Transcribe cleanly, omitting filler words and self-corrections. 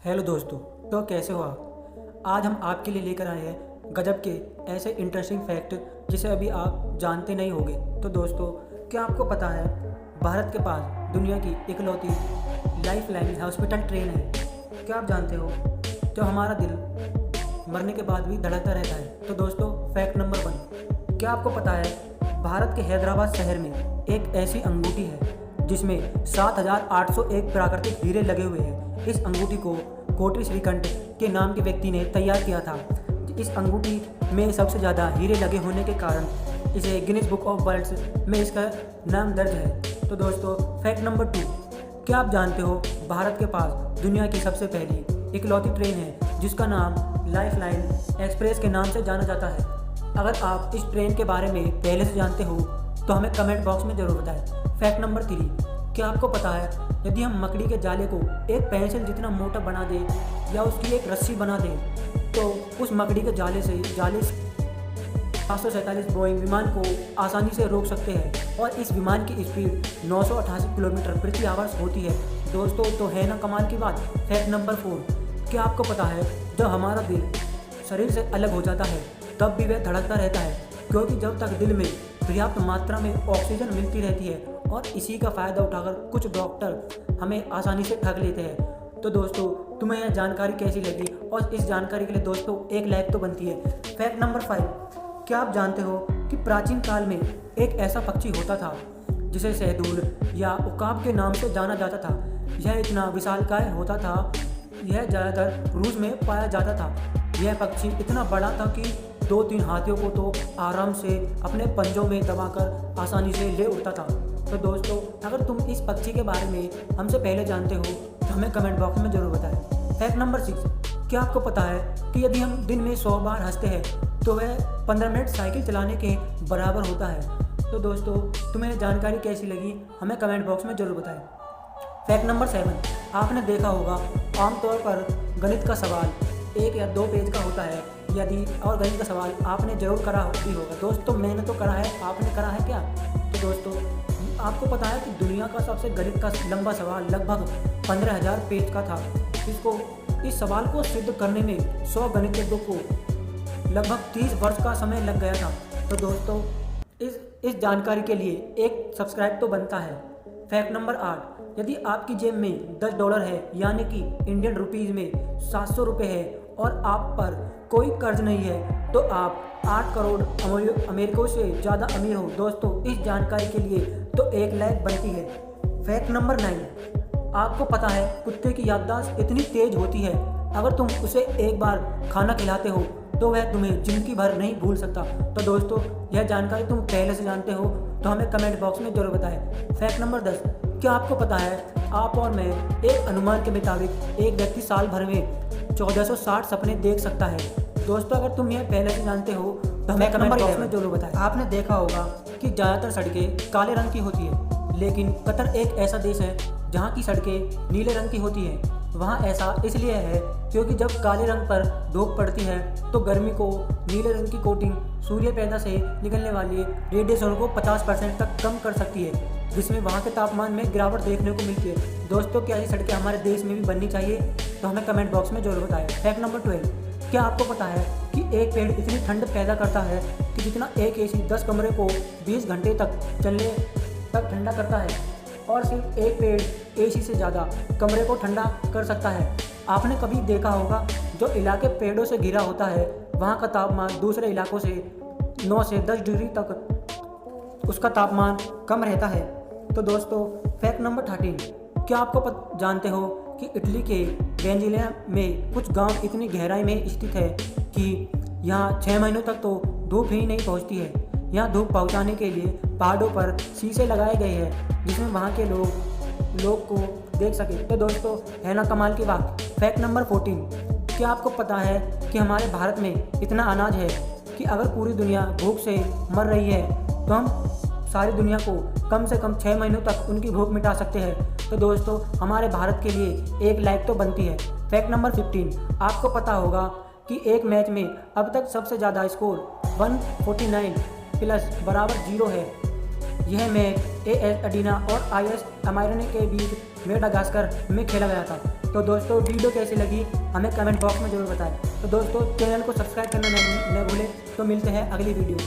Hello दोस्तों। तो कैसे हो आप? आज हम आपके लिए लेकर आए हैं गजब के ऐसे इंटरेस्टिंग फैक्ट जिसे अभी आप जानते नहीं होंगे। तो दोस्तों, क्या आपको पता है भारत के पास दुनिया की इकलौती लाइफ लाइन हॉस्पिटल ट्रेन है? क्या आप जानते हो जो हमारा दिल मरने के बाद भी धड़कता रहता है? तो दोस्तों, फैक्ट नंबर 1, क्या आपको पता है भारत के हैदराबाद शहर में एक ऐसी अंगूठी है जिसमें 7,801 प्राकृतिक हीरे लगे हुए हैं। इस अंगूठी को कोटरी श्रीकंठ के नाम के व्यक्ति ने तैयार किया था। इस अंगूठी में सबसे ज़्यादा हीरे लगे होने के कारण इसे गिनीज बुक ऑफ वर्ल्ड्स में इसका नाम दर्ज है। तो दोस्तों, फैक्ट नंबर 2, क्या आप जानते हो भारत के पास दुनिया की सबसे पहली इकलौती ट्रेन है जिसका नाम लाइफ लाइन एक्सप्रेस के नाम से जाना जाता है? अगर आप इस ट्रेन के बारे में पहले से जानते हो तो हमें कमेंट बॉक्स में ज़रूर बताएं। फैक्ट नंबर 3, क्या आपको पता है यदि हम मकड़ी के जाले को एक पेंसिल जितना मोटा बना दें या उसकी एक रस्सी बना दें तो उस मकड़ी के जाले 747 बोइंग विमान को आसानी से रोक सकते हैं और इस विमान की स्पीड 988 किलोमीटर प्रति आवर्स होती है। दोस्तों, तो है ना कमाल की बात। फैक्ट नंबर 4, क्या आपको पता है जब हमारा दिल शरीर से अलग हो जाता है तब भी वह धड़कता रहता है, क्योंकि जब तक दिल में पर्याप्त मात्रा में ऑक्सीजन मिलती रहती है और इसी का फ़ायदा उठाकर कुछ डॉक्टर हमें आसानी से ठग लेते हैं। तो दोस्तों, तुम्हें यह जानकारी कैसी लगी? और इस जानकारी के लिए दोस्तों एक लाइक तो बनती है। फैक्ट नंबर 5, क्या आप जानते हो कि प्राचीन काल में एक ऐसा पक्षी होता था जिसे शहदूल या उकाब के नाम से जाना जाता था। यह इतना विशालकाय होता था, यह ज़्यादातर रूस में पाया जाता था। यह पक्षी इतना बड़ा था कि 2-3 हाथियों को तो आराम से अपने पंजों में दबाकर आसानी से ले उड़ता था। तो दोस्तों, अगर तुम इस पक्षी के बारे में हमसे पहले जानते हो तो हमें कमेंट बॉक्स में ज़रूर बताएं। फैक्ट नंबर 6, क्या आपको पता है कि यदि हम दिन में 100 बार हंसते हैं तो वह 15 मिनट साइकिल चलाने के बराबर होता है? तो दोस्तों, तुम्हें जानकारी कैसी लगी हमें कमेंट बॉक्स में ज़रूर बताएं। फैक्ट नंबर 7, आपने देखा होगा आमतौर पर गणित का सवाल 1 या 2 पेज का होता है और गणित का सवाल आपने ज़रूर करा भी होगा। दोस्तों, मैंने तो करा है, आपने करा है क्या? तो दोस्तों, आपको पता है कि दुनिया का सबसे गणित का लंबा सवाल लगभग 15,000 पेज का था। इस सवाल को सिद्ध करने में 100 गणितज्ञों को लगभग 30 वर्ष का समय लग गया था। तो दोस्तों, इस जानकारी के लिए एक सब्सक्राइब तो बनता है। फैक्ट नंबर 8, यदि आपकी जेब में $10 है यानी कि इंडियन रुपीज़ में 700 रुपये है और आप पर कोई कर्ज नहीं है तो आप 8 करोड़ अमेरिकों से ज़्यादा अमीर हो। दोस्तों, इस जानकारी के लिए तो एक लाइक बनती है। फैक्ट नंबर 9, आपको पता है कुत्ते की याददाश्त इतनी तेज होती है अगर तुम उसे एक बार खाना खिलाते हो तो वह तुम्हें जिंदगी भर नहीं भूल सकता। तो दोस्तों, यह जानकारी तुम पहले से जानते हो तो हमें कमेंट बॉक्स में जरूर बताएं। फैक्ट नंबर 10, क्या आपको पता है आप और मैं एक अनुमान के मुताबिक एक व्यक्ति साल भर में 1460 सपने देख सकता है? दोस्तों, अगर तुम यह पहले से जानते हो तो हमें कमेंट बॉक्स में जरूर बताएं। आपने देखा होगा कि ज़्यादातर सड़कें काले रंग की होती है, लेकिन कतर एक ऐसा देश है जहाँ की सड़कें नीले रंग की होती हैं। वहाँ ऐसा इसलिए है क्योंकि जब काले रंग पर धूप पड़ती है तो गर्मी को नीले रंग की कोटिंग सूर्य पैदा से निकलने वाली रेडिएशन को 50% तक कम कर सकती है, जिसमें वहाँ के तापमान में गिरावट देखने को मिलती है। दोस्तों, क्या ये सड़कें हमारे देश में भी बननी चाहिए? तो हमें कमेंट बॉक्स में जरूर बताएं। फैक्ट नंबर 12, क्या आपको पता है कि एक पेड़ इतनी ठंड पैदा करता है कि जितना एक एसी 10 कमरे को 20 घंटे तक चलने तक ठंडा करता है, और सिर्फ एक पेड़ एसी से ज़्यादा कमरे को ठंडा कर सकता है। आपने कभी देखा होगा जो इलाके पेड़ों से घिरा होता है वहाँ का तापमान दूसरे इलाकों से 9 से 10 डिग्री तक उसका तापमान कम रहता है। तो दोस्तों, फैक्ट नंबर 13, क्या आपको जानते हो कि इटली के वेनेजुएला में कुछ गांव इतनी गहराई में स्थित है कि यहाँ 6 महीनों तक तो धूप ही नहीं पहुँचती है। यहाँ धूप पहुँचाने के लिए पहाड़ों पर शीशे लगाए गए हैं जिसमें वहाँ के लोग को देख सके। तो दोस्तों, है ना कमाल की बात। फैक्ट नंबर 14, क्या आपको पता है कि हमारे भारत में इतना अनाज है कि अगर पूरी दुनिया भूख से मर रही है तो हम सारी दुनिया को कम से कम 6 महीनों तक उनकी भूख मिटा सकते हैं? तो दोस्तों, हमारे भारत के लिए एक लाइक तो बनती है। फैक्ट नंबर 15, आपको पता होगा कि एक मैच में अब तक सबसे ज़्यादा स्कोर 149 प्लस बराबर 0 है। यह मैच AS अडीना और IS अमायरने के बीच मेडागास्कर में खेला गया था। तो दोस्तों वीडियो कैसी लगी हमें कमेंट बॉक्स में ज़रूर बताएं। तो दोस्तों चैनल को सब्सक्राइब करना न भूलें। तो मिलते हैं अगली वीडियो में।